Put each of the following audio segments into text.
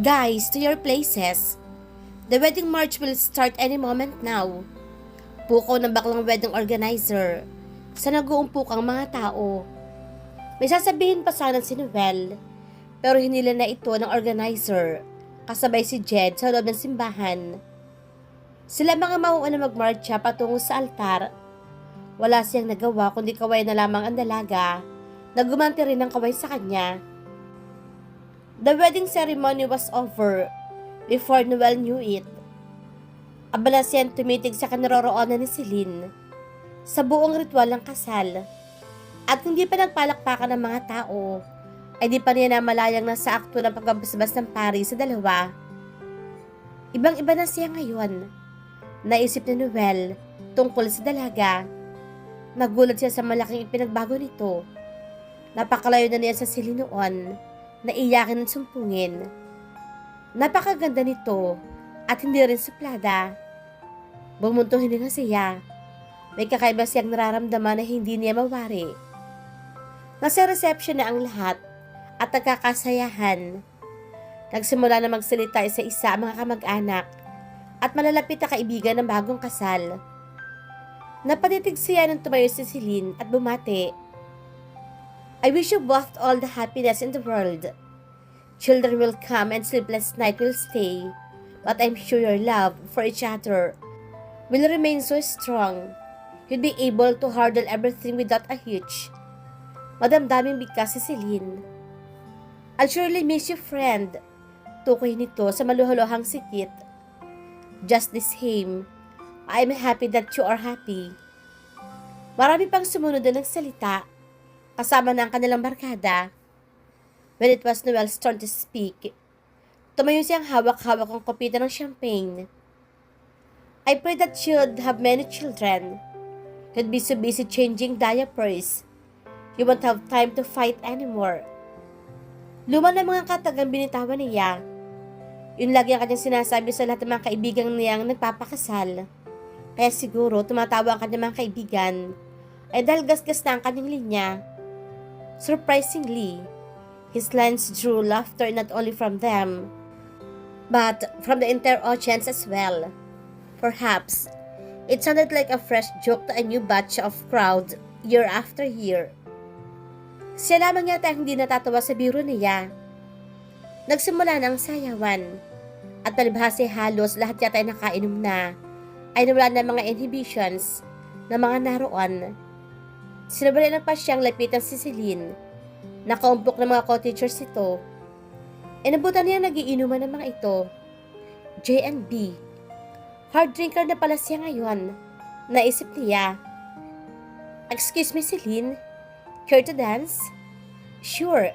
Guys, to your places. The wedding march will start any moment now. Pukaw ng baklang wedding organizer sa nag-uumpukang mga tao. May sasabihin pa sana si Noel, pero hinila na ito ng organizer, kasabay si Jed sa loob ng simbahan. Sila mga mauuna magmarcha patungo sa altar. Wala siyang nagawa kundi kaway na lamang ang dalaga na gumanti rin ng kaway sa kanya. The wedding ceremony was over before Noel knew it. Abala siyang tumitig sa kanaroroonan ni Celine sa buong ritual ng kasal. At hindi pa nagpalakpakan ng mga tao, ay di pa niya namalayang nasa akto ng pagbabasbas ng pari sa dalawa. Ibang-iba na siya ngayon. Naisip ni Noel tungkol sa dalaga. Nagulat siya sa malaking ipinagbago nito. Napakalayo na niya sa Celine noon, na iyakin at sumpungin. Napakaganda nito at hindi rin suplada. Bumuntong hininga siya. May kakaiba siyang nararamdaman na hindi niya mawari. Nasa reception na ang lahat at nagkakasayahan. Nagsimula na magsalita isa-isa ang mga kamag-anak at malalapit na kaibigan ng bagong kasal. Napatitig siya nang tumayo si Celine at bumati. I wish you both all the happiness in the world. Children will come and sleepless night will stay, but I'm sure your love for each other will remain so strong. You'll be able to handle everything without a hitch. Madamdaming bigkas si Celine. I'll surely miss you, friend. Tukoy nito sa maluhaluhang sikit. Just the same, I'm happy that you are happy. Marami pang sumunod ng salita, kasama na ang kanilang barkada. When it was Noel's turn to speak, tumayo siyang hawak-hawak ang kopita ng champagne. I pray that you'd have many children. You'd be so busy changing diapers. You won't have time to fight anymore. Luma na mga katagang binitawan niya. Yun lagi ang kanyang sinasabi sa lahat ng mga kaibigan niyang nagpapakasal. Kaya siguro tumatawa ang kanyang mga kaibigan ay dahil gasgas na ang kanyang linya. Surprisingly, his lines drew laughter not only from them, but from the entire audience as well. Perhaps, it sounded like a fresh joke to a new batch of crowd year after year. Siya lamang yata ang hindi natatawa sa biro niya. Nagsimula na ang sayawan, at palibhasa halos lahat yata ay nakainom na, ay nawala na mga inhibitions na mga naroon. Sinabali na pa siyang lapitan si Celine. Nakaumpok ng mga cottagers ito. Inabutan niya nagiinuman ng mga ito. J&B. Hard drinker na pala siya ngayon. Naisip niya. Excuse me, Celine. Care to dance? Sure.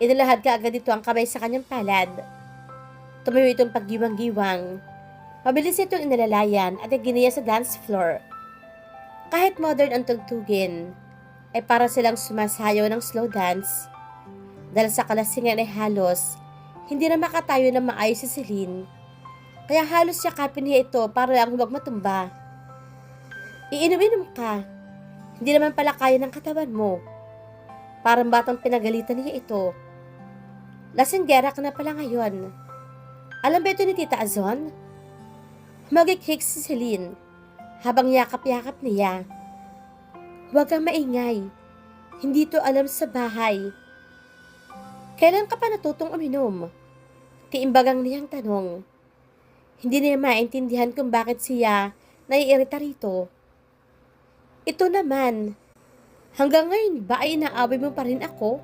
Inalahad ka agad dito ang kamay sa kanyang palad. Tumayo itong paggiwang-giwang. Mabilis itong inalalayan at iginiya sa dance floor. Kahit modern ang tugtugin, ay para silang sumasayaw ng slow dance. Dahil sa kalasingan ay halos, hindi na makatayo ng maayos si Celine. Kaya halos yakapin niya ito para lang huwag matumba. Iinom-inom ka. Hindi naman pala kaya ng katawan mo. Parang batang pinagalitan niya ito. Lasinggera ka na pala ngayon. Alam ba ito ni Tita Azon? Magikik si Celine habang yakap-yakap niya. Huwag kang maingay. Hindi to alam sa bahay. Kailan ka pa natutong uminom? Tiimbagang niyang tanong. Hindi niya maintindihan kung bakit siya naiirita rito. Ito naman, hanggang ngayon ba ay inaaway mo pa rin ako?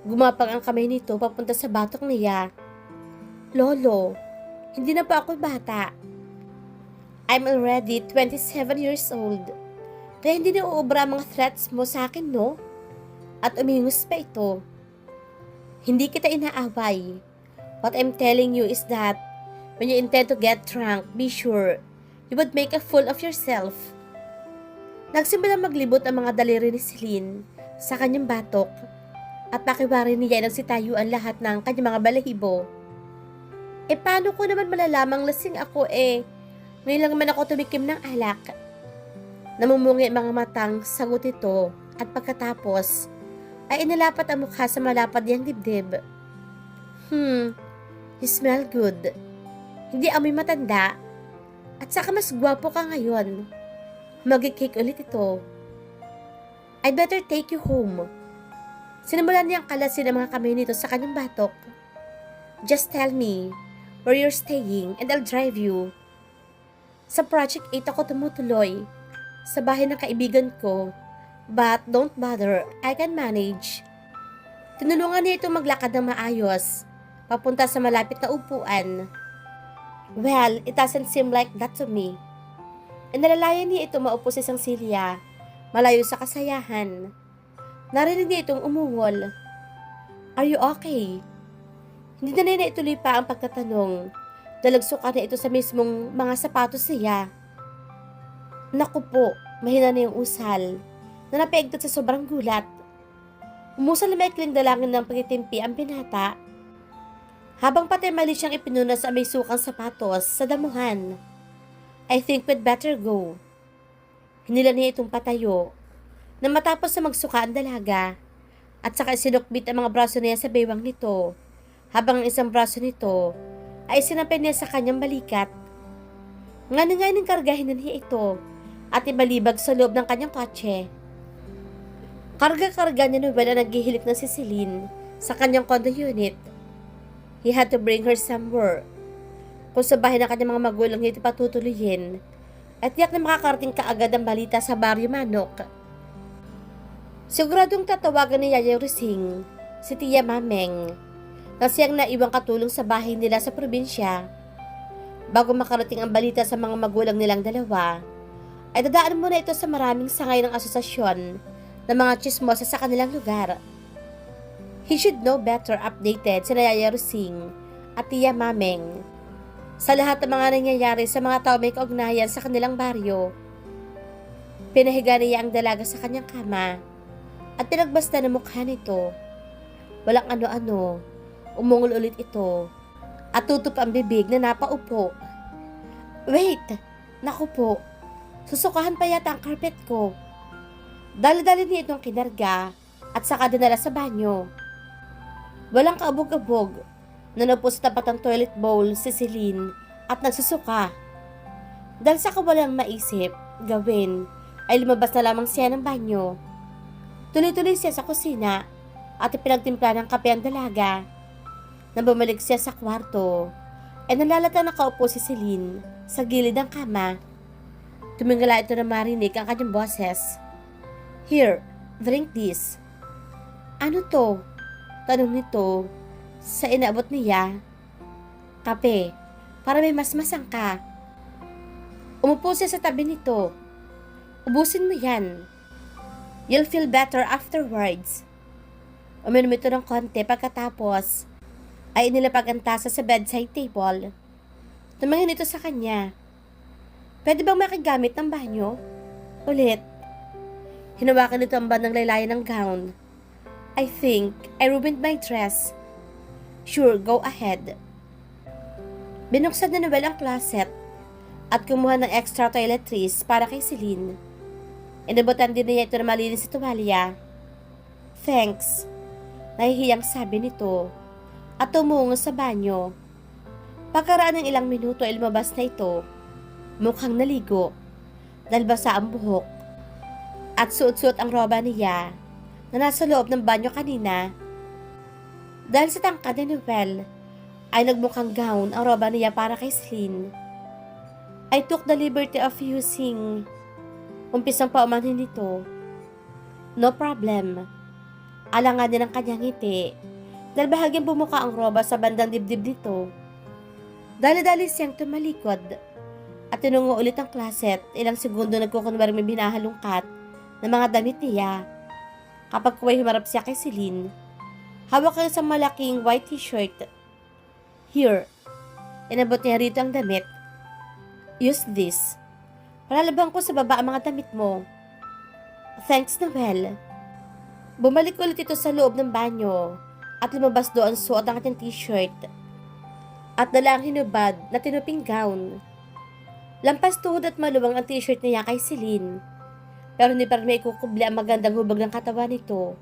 Gumapang ang kamay nito papunta sa batok niya. Lolo, hindi na pa ako bata. I'm already 27 years old. Kaya hindi na uubra ang mga threats mo sa akin, no? At umingos pa ito. Hindi kita inaaway. What I'm telling you is that when you intend to get drunk, be sure you would make a fool of yourself. Nagsimula maglibot ang mga daliri ni Celine sa kanyang batok at pakiwari niya ng sitayuan lahat ng kanyang mga balahibo. Paano ko naman malalamang lasing ako ngayon lang naman ako tumikim ng alak. Namumungi ang mga matang sagot ito at pagkatapos ay inalapat ang mukha sa malapad niyang dibdib. You smell good. Hindi amoy matanda. At saka mas gwapo ka ngayon. Mag-cake ulit ito. I'd better take you home. Sinimulan niyang kalasin ang mga kamay nito sa kanyang batok. Just tell me where you're staying and I'll drive you. Sa Project 8 ako tumutuloy. Sa bahay ng kaibigan ko. But don't bother, I can manage. Tinulungan niya itong maglakad ng maayos. Papunta sa malapit na upuan. Well, it doesn't seem like that to me. Inalalayan niya ito maupo sa isang silya, malayo sa kasayahan. Narinig niya itong umungol. Are you okay? Hindi na niya ituloy pa ang pagtatanong. Dalagsukan na ito sa mismong mga sapatos niya. Naku po, mahina na yung usal, na napaigtot sa sobrang gulat. Umusal na maikling dalangin ng pagtitimpi ang binata. Habang pati mali siyang ipinuna sa may sukang sapatos sa damuhan. I think we'd better go. Hinila niya itong patayo. Na matapos na magsuka ang dalaga. At saka sinukbit ang mga braso niya sa baywang nito. Habang ang isang braso nito ay sinampay niya sa kanyang balikat. Ngani-nganing kargahin na niya ito at ibalibag sa loob ng kanyang kotse. Karga-karga niya Noel ang naghihilik na si Celine sa kanyang condo unit. He had to bring her somewhere. Kung sa bahay ng kanyang mga magulang ito patutuloyin, at tiyak na makakarating kaagad ang balita sa Baryo Manok. Siguradong tatawagan ni Yaya Rising, si Tia Mameng, na siyang naiwang katulong sa bahay nila sa probinsya. Bago makarating ang balita sa mga magulang nilang dalawa, ay dadaan muna ito sa maraming sangay ng asosasyon ng mga chismosa sa kanilang lugar. He should know better updated si Yaya Rising at Tia Mameng sa lahat ng mga nangyayari sa mga tao may kaugnayan sa kanilang baryo. Pinahiga niya ang dalaga sa kanyang kama at pinagbasta ng mukha nito. Walang ano-ano, umungol ulit ito at tutup ang bibig na napaupo. Wait! Naku po, susukahan pa yata ang carpet ko. Dali-dali niya itong kinarga at saka dinala sa banyo. Walang kaabog-abog, nanupo sa tapat ng toilet bowl si Celine at nagsusuka. Dahil sa kawalang maisip, gawin, ay lumabas na lamang siya ng banyo. Tuloy-tuloy siya sa kusina at ipinagtimpla ng kape ang dalaga. Nang bumalik siya sa kwarto, ay nalalata nakaupo si Celine sa gilid ng kama. Tumingala ito na marinig ang kanyang boses. Here, drink this. Ano to? Tanong nito sa inaabot niya. Kape, para may masmasang ka. Umupo siya sa tabi nito. Ubusin mo yan. You'll feel better afterwards. Uminom ito ng konti pagkatapos ay inilapag ang tasa sa bedside table. Tumingin ito sa kanya. Pwede bang makigamit ng banyo? Ulit. Hinawakan nito ang bandang laylayan ng gown. I think I ruined my dress. Sure, go ahead. Binuksan na Noel ang closet at kumuha ng extra toiletries para kay Celine. Inabutan din niya ito na malinis sa tuwalya. Thanks. Nahihiyang sabi nito at tumungo sa banyo. Pagkaraan ng ilang minuto ay lumabas na ito. Mukhang naligo dahil basa ang buhok at suot-suot ang roba niya na nasa loob ng banyo kanina. Dahil sa tangkad ni Noel, ay nagmukhang gown ang roba niya para kay Celine. I took the liberty of using. Umpisang paumanhin nito. No problem. Alanganin ang kanyang ngiti dahil bahagyang bumuka ang roba sa bandang dibdib nito. Dali-dali siyang tumalikod at tinungo ulit ang closet. Ilang segundo nagkukunwari may binahalungkat ng mga damit niya. Kapag kuway humarap siya kay Celine, hawak ang isang malaking white t-shirt. Here, inabot niya rito ang damit. Use this. Palalabang ko sa baba ang mga damit mo. Thanks, Noel. Bumalik ulit ito sa loob ng banyo at lumabas doon suot ang ating t-shirt at dala ang hinubad na tinuping gown. Lampas tuhod at maluwang ang t-shirt niya kay Celine. Pero hindi pa rin may ikukubli ang magandang hubog ng katawan nito.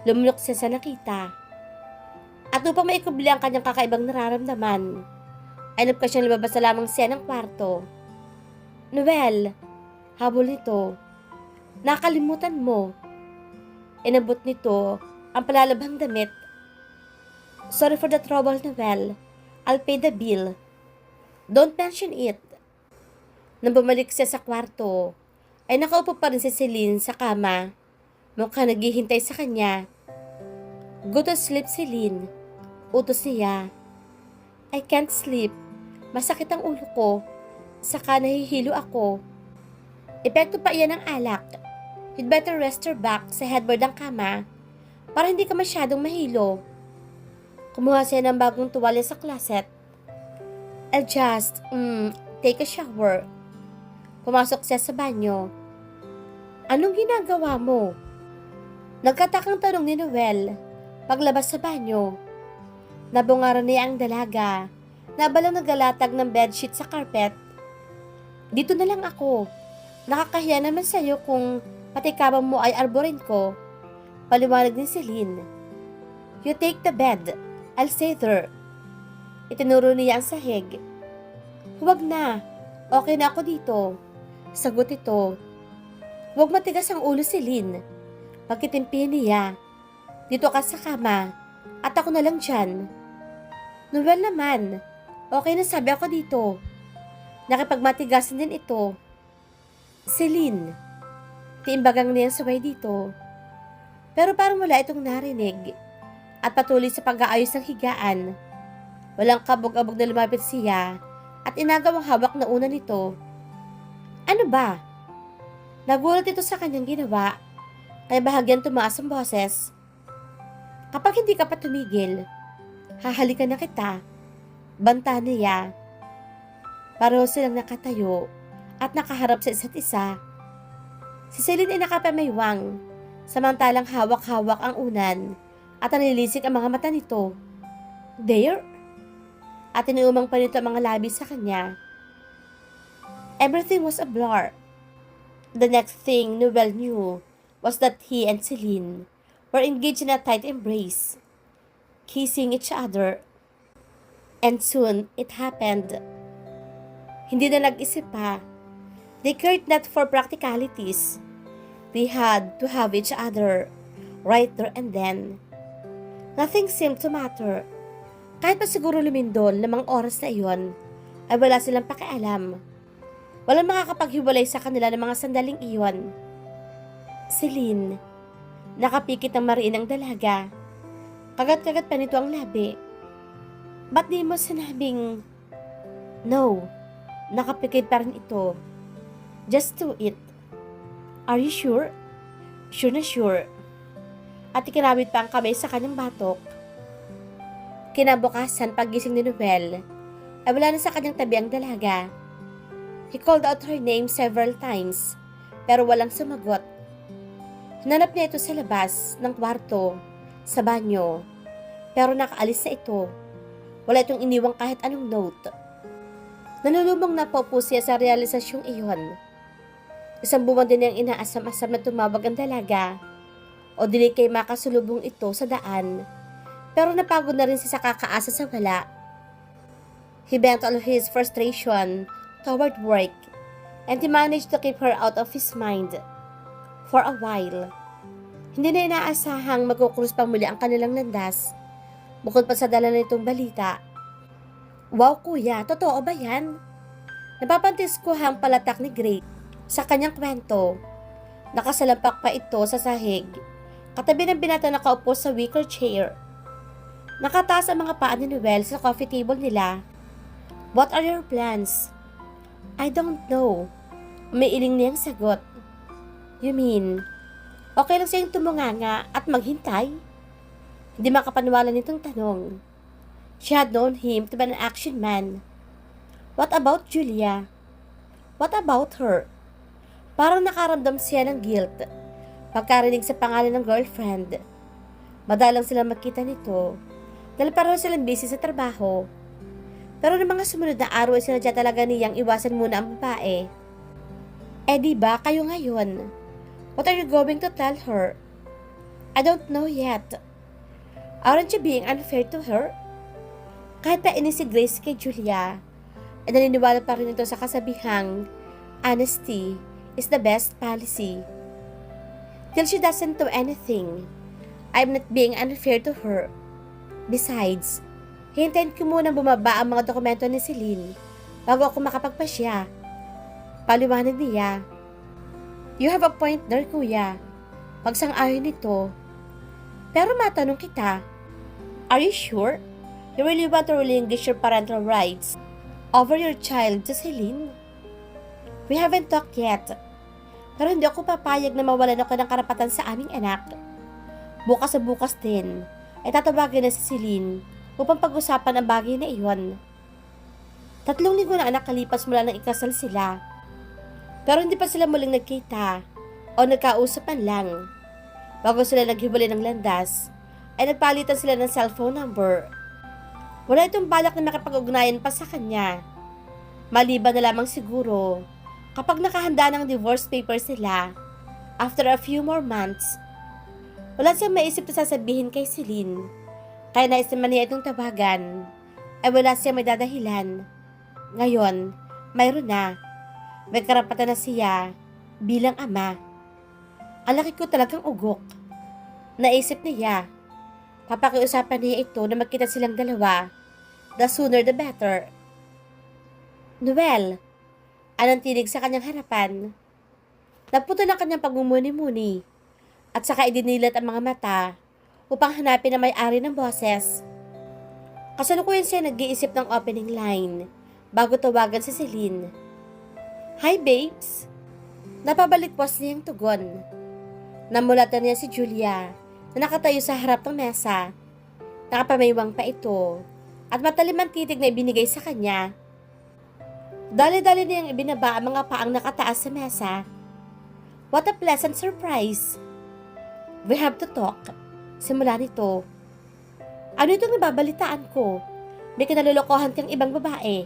Lumulok siya sa nakita. At upang maikubli ang kanyang kakaibang nararamdaman, ay nagka siyang lumabas na lamang siya ng kwarto. Noel, habol nito. Nakalimutan mo. Inabot nito ang palalabhang damit. Sorry for the trouble, Noel. I'll pay the bill. Don't mention it. Nang bumalik siya sa kwarto, ay nakaupo pa rin si Celine sa kama. Mukhang naghihintay sa kanya. Go to sleep, Celine. Utos niya. I can't sleep. Masakit ang ulo ko. Saka nahihilo ako. Epekto pa iyan ng alak. You'd better rest your back sa headboard ng kama para hindi ka masyadong mahilo. Kumuha siya ng bagong tuwalya sa closet. I'll just, take a shower. Pumasok siya sa banyo. Anong ginagawa mo? Nagkatakang tanong ni Noel paglabas sa banyo. Nabungaran niya ang dalaga na balang nagalatag ng bedsheet sa carpet. Dito na lang ako. Nakakahiya naman sa'yo kung patikabang mo ay arborin ko. Paliwanag ni Celine. You take the bed. I'll stay there. Itinuro niya ang sahig. Huwag na. Okay na ako dito. Sagot ito. Huwag matigas ang ulo, Celine. Pagkitimpihin niya. Dito ka sa kama. At ako na lang dyan. Noel naman. Okay na sabi ako dito. Nakipagmatigasan din ito. Celine. Tiimbagang niyang sabay dito. Pero parang wala itong narinig. At patuloy sa pag-aayos ng higaan. Walang kabog-abog na lumapit siya at inagawang hawak na una nito. Ano ba? Nagulat ito sa kanyang ginawa, kaya bahagyan tumaas ang boses. Kapag hindi ka pa tumigil, hahalikan na kita. Banta niya. Pareho silang nakatayo at nakaharap sa isa't isa. Si Celine ay nakapamaywang, samantalang hawak-hawak ang unan at nanilisik ang mga mata nito. There? At iniumang pa nito ang mga labi sa kanya. Everything was a blur. The next thing Noel knew was that he and Celine were engaged in a tight embrace, kissing each other. And soon, it happened. Hindi na nag-isip pa. They cared not for practicalities. They had to have each other right there and then. Nothing seemed to matter. Kahit pa siguro lumindol ng mga oras na iyon, ay wala silang pakialam. Walang makakapaghiwalay sa kanila ng mga sandaling iyon. Celine, nakapikit ang mariin ng dalaga. Kagat-kagat pa nito ang labi. Ba't di mo sinabing, no, nakapikit pa rin ito. Just do it. Are you sure? Sure na sure. At ikinabit pa ang kamay sa kanyang batok. Kinabukasan, paggising ni Noel, ay wala na sa kanyang tabi ang dalaga. He called out her name several times, pero walang sumagot. Hinanap niya ito sa labas ng kwarto, sa banyo, pero nakaalis na ito. Wala itong iniwang kahit anong note. Nalulubong na po siya sa realisasyong iyon. Isang buwan din niyang inaasam-asam na tumawag ang dalaga, o dili kay makasulubong ito sa daan, pero napagod na rin siya sa kakaasa sa wala. He bent all his frustration toward work, and he managed to keep her out of his mind for a while. Hindi na inaasahang magkukrus pang muli ang kanilang landas, bukod pa sa dala nitong balita. Wow kuya, totoo ba yan? Napapantis ko ang palatak ni Grace sa kanyang kwento. Nakasalampak pa ito sa sahig, katabi ng binata na nakaupo sa wicker chair. Nakataas ang mga paa ni Noel sa coffee table nila. What are your plans? I don't know. Umiiling niyang sagot. You mean, okay lang siyang tumunganga at maghintay? Hindi makapaniwala nitong tanong. She had known him to be an action man. What about Julia? What about her? Parang nakaramdam siya ng guilt pagkarinig sa pangalan ng girlfriend. Madalang silang makita nito dahil pareho silang busy sa trabaho. Pero ng mga sumunod na araw ay sinadya talaga niyang iwasan muna ang babae. Eh di ba kayo ngayon? What are you going to tell her? I don't know yet. Aren't you being unfair to her? Kahit pa inis si Grace kay Julia, ay naniniwala pa rin ito sa kasabihang, honesty is the best policy. Till she doesn't do anything, I'm not being unfair to her. Besides, hintayin ko muna bumaba ang mga dokumento ni Celine bago ako makapagpasya. Paliwanag niya. You have a point there, kuya. Pagsang-ayon nito. Pero matanong kita, are you sure you really want to relinquish your parental rights over your child to Celine? We haven't talked yet. Pero hindi ako papayag na mawalan ako ng karapatan sa aming anak. Bukas sa bukas din, ay tatawagin na si Celine upang pag-usapan ang bagay na iyon. 3 linggo na ang nakalipas mula nang ikasal sila. Pero hindi pa sila muling nagkita o nagkausapan lang. Bago sila naghiwalay ng landas, ay nagpalitan sila ng cellphone number. Wala itong balak na makipag-ugnayan pa sa kanya. Maliban na lamang siguro kapag nakahanda ng divorce papers sila after a few more months. Wala siyang maisip na sasabihin kay Celine. Kaya nais naman niya itong tawagan. Ay wala siyang may dadahilan. Ngayon, mayroon na. May karapatan na siya bilang ama. Ang laki ko talagang ugok. Naisip niya. Papakiusapan niya ito na magkita silang dalawa. The sooner the better. Noel, anong tinig sa kanyang harapan? Naputo ng kanyang pagmumuni-muni at saka idinilat ang mga mata upang hanapin ang may-ari ng boses. Kasalukuyan siya nag-iisip ng opening line bago tawagan si Celine. Hi babes! Napabalikwas niyang tugon. Namulatan niya si Julia na nakatayo sa harap ng mesa. Nakapamaywang pa ito at matalimang titig na ibinigay sa kanya. Dali-dali niyang ibinaba ang mga paang nakataas sa mesa. What a pleasant surprise! We have to talk. Simula nito. Ano itong nababalitaan ko? May kinalolokohan kang ibang babae.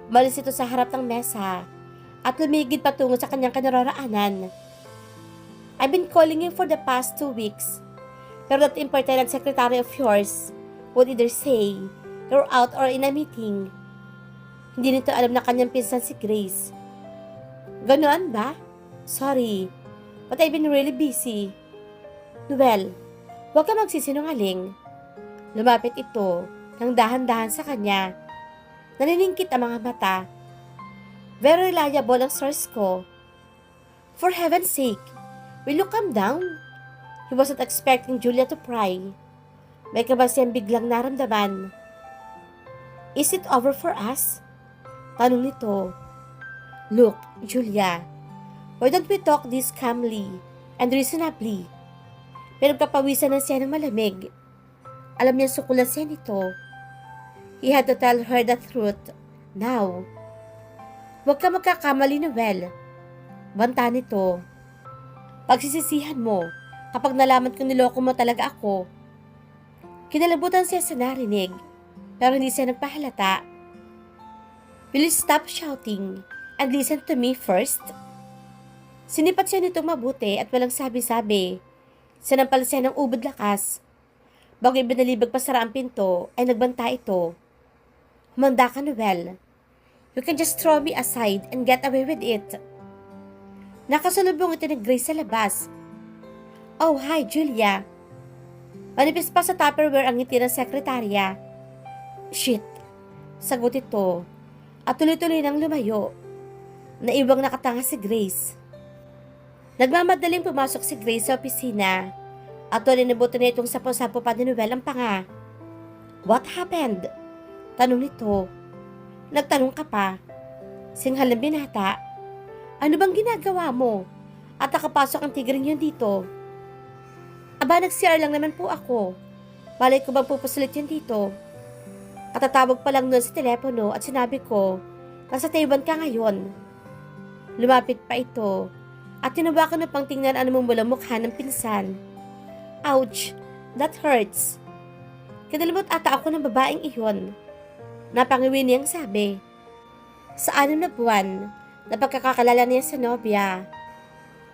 Malis ito sa harap ng mesa at lumigid patungo sa kanyang kinaroraanan. I've been calling you for the past 2 weeks. Pero that impertinent secretary of yours would either say you're out or in a meeting. Hindi nito alam na kanyang pinsan si Grace. Ganoon ba? Sorry, but I've been really busy. Noel, huwag ka magsisinungaling. Lumapit ito ng dahan-dahan sa kanya. Naniningkit ang mga mata. Very reliable ang source ko. For heaven's sake, will you calm down? He wasn't expecting Julia to pry. May kaba siyang biglang naramdaman. Is it over for us? Tanong nito. Look, Julia, why don't we talk this calmly and reasonably? Pinagpapawisan na siya ng malamig. Alam niya sukulan siya nito. He had to tell her the truth. Now. Huwag ka magkakamali, Noel. Banta nito. Pagsisisihan mo kapag nalaman kong niloko mo talaga ako. Kinalabutan siya sa narinig, pero hindi siya nagpahalata. Will you stop shouting and listen to me first? Sinipat siya nitong mabuti at walang sabi-sabi. Sinampal siya ng ubod lakas. Bago ibinalibag pa sara ang pinto, ay nagbanta ito. Humanda ka, Noel. You can just throw me aside and get away with it. Nakasalubong ito ni Grace sa labas. Oh, hi, Julia. Manipis pa sa Tupperware ang ngiti ng sekretarya. Shit, sagot ito. At tuloy-tuloy nang lumayo. Naiwang nakatanga si Grace. Nagmamadaling pumasok si Grace sa opisina at tuloy nabuto na itong sapo-sapo pa ni Noel ang panga. What happened? Tanong nito. Nagtanong ka pa. Singhal ng binata. Ano bang ginagawa mo? At nakapasok ang tigring yun dito. Aba, nag-CR lang naman po ako. Malay ko bang pupusulit yun dito? Katatawag pa lang nun sa telepono at sinabi ko, nasa Taiwan ka ngayon. Lumapit pa ito at tinubakan na pang tingnan ano mong mula mukha ng pinsan. Ouch! That hurts. Kinalabot ata ako ng babaeng iyon. Napangiwi niyang sabi. Sa 6 na buwan na pagkakakalala niya sa nobya,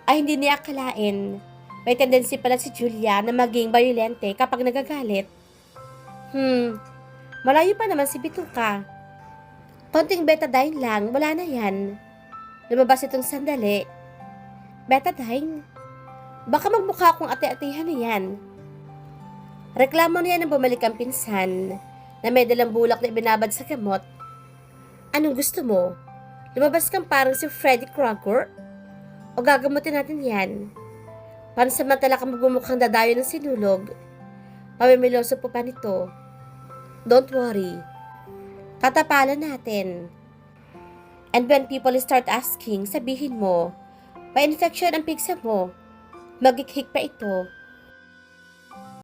ay hindi niya akalain May tendency pala si Julia na maging violente kapag nagagalit. Malayo pa naman si Bituka. Konting betadine lang, wala na yan. Lumabas itong sandali. Betadine? Baka magmukha akong ate-atehan na yan. Reklamo niya nang bumalik ang pinsan na may dalang bulak na ibinabad sa gamot. Anong gusto mo? Lumabas kang parang si Freddy Krueger? O gagamutin natin yan? Pansamantala kang magbumukhang dadayo ng sinulog. Pamimiloso po pa nito. Don't worry. Tatapalan natin. And when people start asking, sabihin mo, pa-infection ang pigsa mo. Magikhik pa ito.